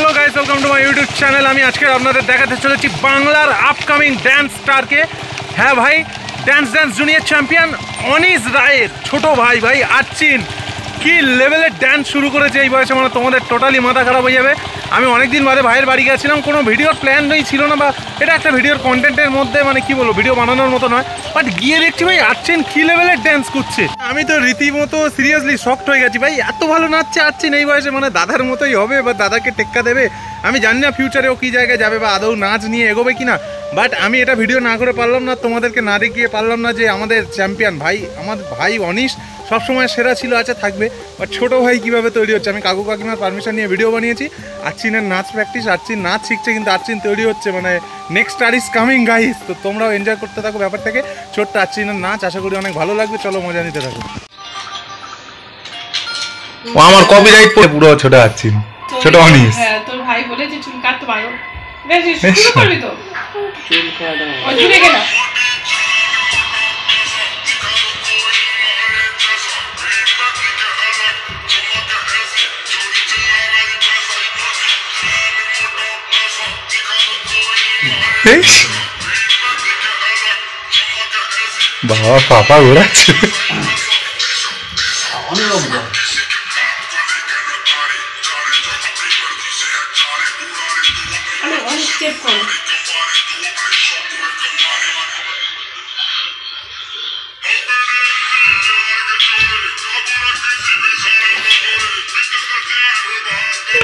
Hello guys, welcome to my YouTube channel. আমি আজকে আপনাদের দেখাতে চলেছি বাংলার আপকামিং ড্যান্স স্টারকে। হ্যাঁ ভাই, ড্যান্স জুনিয়র চ্যাম্পিয়ন অনিশ রায়ের ছোট ভাই আর্চিন কি লেভেলের ড্যান্স শুরু করেছে এই বয়সে, মানে তোমাদের টোটালি মাথা খারাপ হয়ে যাবে। আমি অনেকদিন বাদে ভাইয়ের বাড়ি গেছিলাম, কোনো ভিডিওর প্ল্যানই ছিল না, বা এটা একটা ভিডিওর কন্টেন্টের মধ্যে মানে কি বলবো, ভিডিও বানানোর মতো নয়, বাট গিয়ে দেখছি ভাই আর্চিন কি লেভেলের ড্যান্স করছে। আমি তো রীতিমতো সিরিয়াসলি শকড হয়ে গেছি ভাই, এত ভালো নাচছে আর্চিন এই বয়সে, মানে দাদার মতোই হবে বা দাদাকে টেক্কা দেবে। আমি জানি না ফিউচারে ও কী জায়গায় যাবে বা আদৌ নাচ নিয়ে এগোবে কি না, বাট আমি এটা ভিডিও না করে পারলাম না, তোমাদেরকে না দেখিয়ে পারলাম না যে আমাদের চ্যাম্পিয়ন ভাই, আমার ভাই অনিশ সবসময় সেরা ছিল, আছে থাকবে, বাট ছোটো ভাই কীভাবে তৈরি হচ্ছে। আমি কাকু কাকিমার পারমিশন নিয়ে ভিডিও বানিয়েছি। আর্চিনের নাচ প্র্যাকটিস, আর্চিন নাচ শিখছে, কিন্তু আর্চিন তৈরি হচ্ছে, মানে next star is coming guys. তো তোমরাও এনজয় করতে থাকো ব্যাপারটাকে, ছোট্ট আর্চিনের নাচ, আশা করি অনেক ভালো লাগবে। চলো মজা নিতে থাকো। ও আমার কপিরাইট পড়ে পুরো ছোট আর্চিন, ছোট অনিশ। হ্যাঁ, তোর ভাই বলে যে চুল কাটতে পারো, বেশ শুরু করবি তো চুল কাটো ও জুড়ে গেল। বাবা পাপা ঘোরাচ্ছে।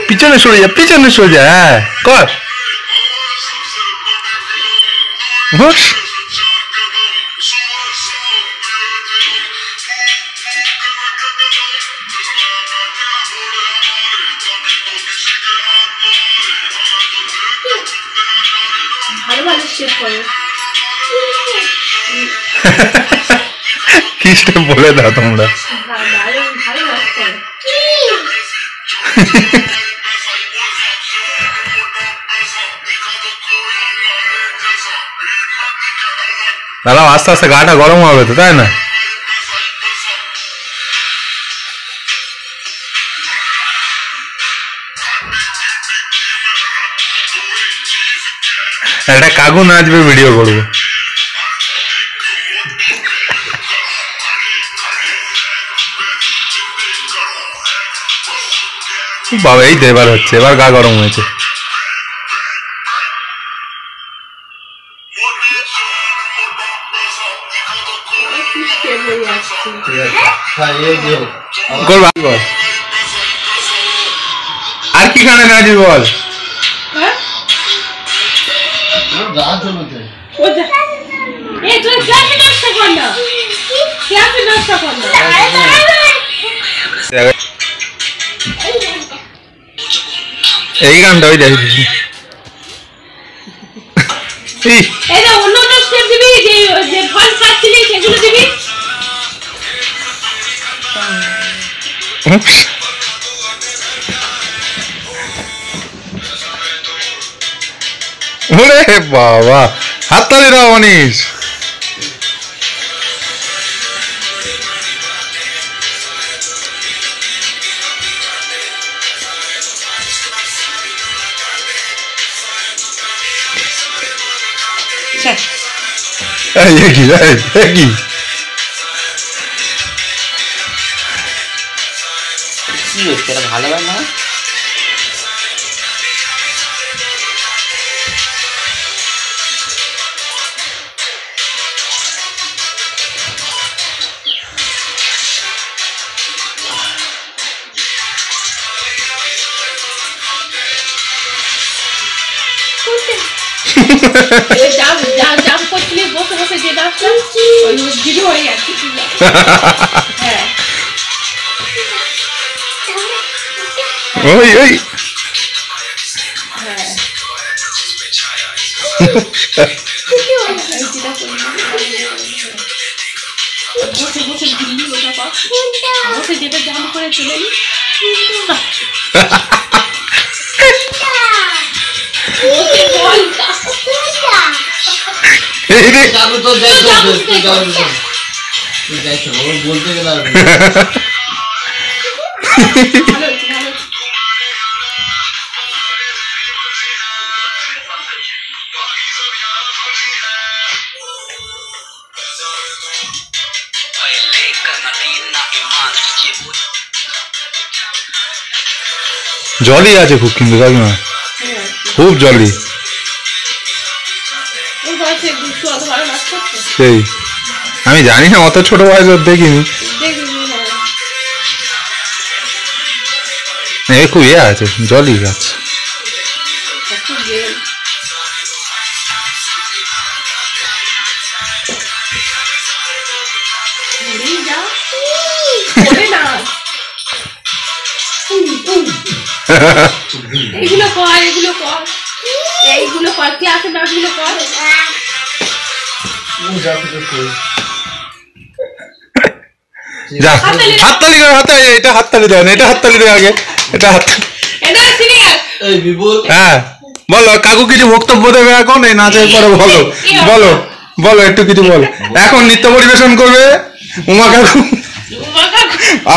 পিছনে সরে যা, পিছনে সরে যা, হ্যাঁ কর বস। কি স্টেপ বলে দাও তোমরা। দাঁড়াও, আস্তে আস্তে গাটা গরম হবে তো, তাই না? একটা কাকু নাচবে, ভিডিও করবো। বাবা এই তো এবার হচ্ছে, এবার গা গরম হয়েছে। আর কি খানে নাচবি বল? এই গানটা ওই দেখি ওরে বাবা, হাততালি দাও অনিশ। কি ভালো হয় না? ওই ওই যেটা জাম করে চলে বলতে গেলাম জলই আছে খুব, কিন্তু কাকিমা খুব জলই। ওর বয়সে দুশো অত ভালো নাচ করছে সেই আমি জানি না, অত ছোট বয়স ওর দেখিনি। দেখবি খুব ইয়ে আছে, জলই আছে। খুব গেম যা করে না এইগুলো কর, এগুলো কর, এইগুলো কর, ক্লাসের নাচগুলো কর। যা হাততালি করে, এটা হাততালি দেন, এটা হাততালি দেয় আগে, এটা হাততালি। এটা সিরিয়াস হ্যাঁ বলো, কাকু কিছু বক্তব্য দেবে এখন এই নাচের পরে? বলো বলো বলো, একটু কিছু বলো। এখন নৃত্য পরিবেশন করবে উমা কাকু,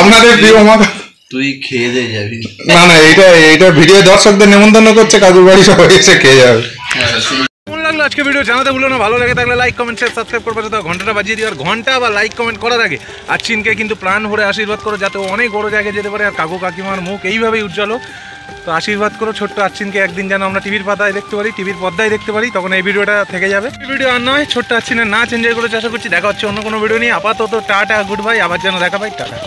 আপনাদের প্রিয় উমা কাকু। তুই খেয়ে দিয়ে যাবি না না, এইটা ভিডিও দর্শকদের নিমন্ত্রণ করছে, কাকুর বাড়ি সবাই এসে খেয়ে যাবে। কেমন লাগলো আজকে ভিডিও জানাতে ভুলো না। ভালো লাগে থাকলে লাইক কমেন্ট শেয়ার সাবস্ক্রাইব করবে, তো ঘন্টাটা বাজিয়ে দিও। আর ঘন্টা বা লাইক কমেন্ট করার আগে আচ্ছিনকে কিন্তু প্রাণ ভরে আশীর্বাদ করো, যাতে ও অনেক বড় জায়গায় যেতে পারে। আর কাকু কাকিমার মুখ এইভাবেই উজ্জ্বল হোক। তো আশীর্বাদ করো ছোট্ট আচ্ছিনকে, একদিন যেন আমরা টিভির পাতায় দেখতে পারি, টিভির পর্দায় দেখতে পারি, তখন এই ভিডিওটা থেকে যাবে। এই ভিডিও আর নয়, ছোট্ট আচ্ছিনের নাচ এনজয় করে চেষ্টা করছি। দেখা হচ্ছে অন্য কোনো ভিডিও নিয়ে। আপাতত টাটা, গুড বাই, আবার যেন দেখা পাই, টাটা।